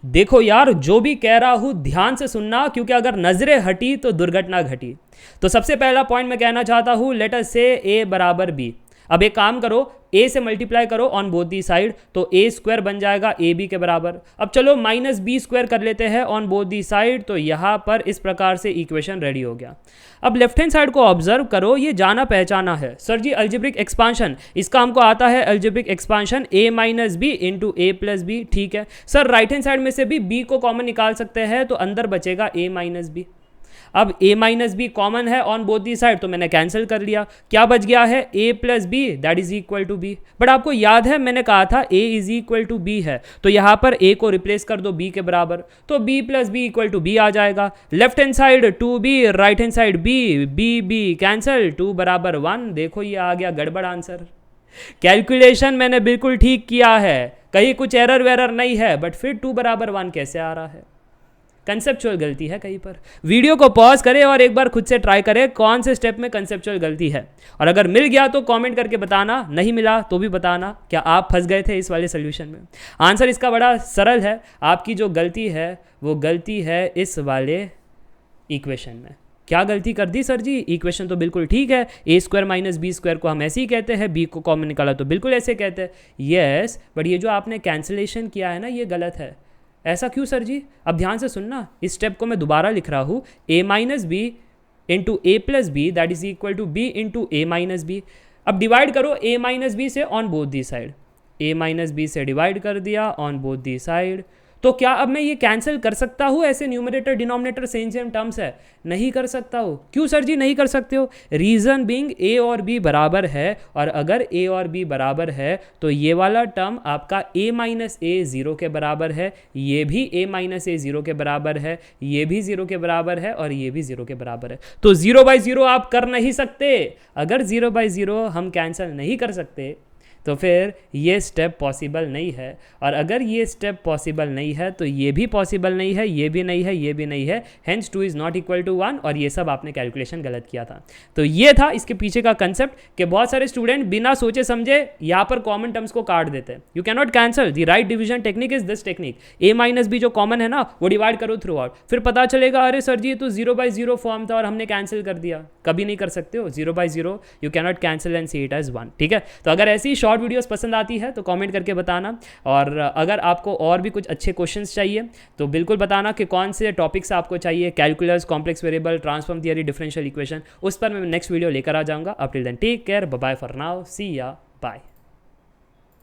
देखो यार, जो भी कह रहा हूं ध्यान से सुनना, क्योंकि अगर नजरें हटी तो दुर्घटना घटी। तो सबसे पहला पॉइंट मैं कहना चाहता हूं, लेट अस से ए बराबर बी। अब एक काम करो, ए से मल्टीप्लाई करो ऑन बोथ दी साइड, तो ए स्क्वायर बन जाएगा ए बी के बराबर। अब चलो माइनस बी स्क्वायर कर लेते हैं ऑन बोथ दी साइड, तो यहां पर इस प्रकार से इक्वेशन रेडी हो गया। अब लेफ्ट हैंड साइड को ऑब्जर्व करो, ये जाना पहचाना है सर जी, अलजेब्रिक एक्सपांशन, इसका हमको आता है algebraic expansion A minus b into a plus B. ठीक है सर, राइट हैंड साइड में से भी बी को कॉमन निकाल सकते हैं, तो अंदर बचेगा ए माइनस बी। अब a माइनस बी कॉमन है ऑन बोथ दी साइड, तो मैंने कैंसिल कर लिया, क्या बच गया है a plus b that is equal to b. But आपको याद है मैंने कहा था a is equal to b है, तो यहां पर a को रिप्लेस कर दो b के बराबर, तो b plus b equal to b आ जाएगा। Left hand side 2b, right hand side b cancel, 2 बराबर 1। देखो ये आ गया गड़बड़ आंसर। कैलकुलेशन मैंने बिल्कुल ठीक किया है, कहीं कुछ एरर वेरर नहीं है, बट फिर 2 बराबर 1 कैसे आ रहा है? कंसेप्चुअल गलती है कहीं पर। वीडियो को पॉज करें और एक बार खुद से ट्राई करें कौन से स्टेप में कंसेप्चुअल गलती है, और अगर मिल गया तो कमेंट करके बताना, नहीं मिला तो भी बताना क्या आप फंस गए थे इस वाले सोल्यूशन में। आंसर इसका बड़ा सरल है, आपकी जो गलती है वो गलती है इस वाले इक्वेशन में। क्या गलती कर दी सर जी? इक्वेशन तो बिल्कुल ठीक है, ए स्क्वायर माइनस बी स्क्वायर को हम ऐसे ही कहते हैं, बी को कॉमन निकाला तो बिल्कुल ऐसे कहते हैं, यस, बट ये जो आपने कैंसिलेशन किया है ना, ये गलत है। ऐसा क्यों सर जी? अब ध्यान से सुनना, इस स्टेप को मैं दोबारा लिख रहा हूँ, a minus b into a plus b that is equal to b into a minus b. अब डिवाइड करो a माइनस बी से on both the side, a minus b से डिवाइड कर दिया ऑन बोथ दी साइड। तो क्या अब मैं ये कैंसिल कर सकता हूँ? ऐसे न्यूमरेटर डिनोमिनेटर सेम टर्म्स है, नहीं कर सकता हूँ। क्यों सर जी नहीं कर सकते हो? रीजन बीइंग a और b बराबर है, और अगर a और b बराबर है तो ये वाला टर्म आपका a माइनस ए 0 के बराबर है, ये भी a माइनस ए 0 के बराबर है, ये भी 0 के बराबर है, और ये भी 0 के बराबर है। तो 0 बाई 0 आप कर नहीं सकते। अगर 0 बाई 0 हम कैंसिल नहीं कर सकते तो फिर ये स्टेप पॉसिबल नहीं है, और अगर ये स्टेप पॉसिबल नहीं है तो ये भी पॉसिबल नहीं है, ये भी नहीं है, ये भी नहीं है, hence 2 is not equal to 1, और ये सब आपने कैलकुलेशन गलत किया था। तो ये था इसके पीछे का कंसेप्ट कि बहुत सारे स्टूडेंट बिना सोचे समझे यहाँ पर कॉमन टर्म्स को काट देते हैं। You can not cancel, the right division technique is this technique, a minus b जो कॉमन है ना वो डिवाइड करो थ्रू आउट, फिर पता चलेगा अरे सर जी ये तो 0 बाई 0 फॉर्म था और हमने कैंसिल कर दिया। कभी नहीं कर सकते हो 0 by 0, you can not cancel and see it as 1। ठीक है, तो अगर ऐसी शॉर्ट वीडियोस पसंद आती है तो कमेंट करके बताना, और अगर आपको और भी कुछ अच्छे क्वेश्चंस चाहिए तो बिल्कुल बताना कि कौन से टॉपिक्स आपको चाहिए, calculus, complex variable, transform theory, differential equation, उस पर मैं नेक्स्ट वीडियो लेकर आ जाऊंगा। Up till then take care, bye bye for now, see ya bye.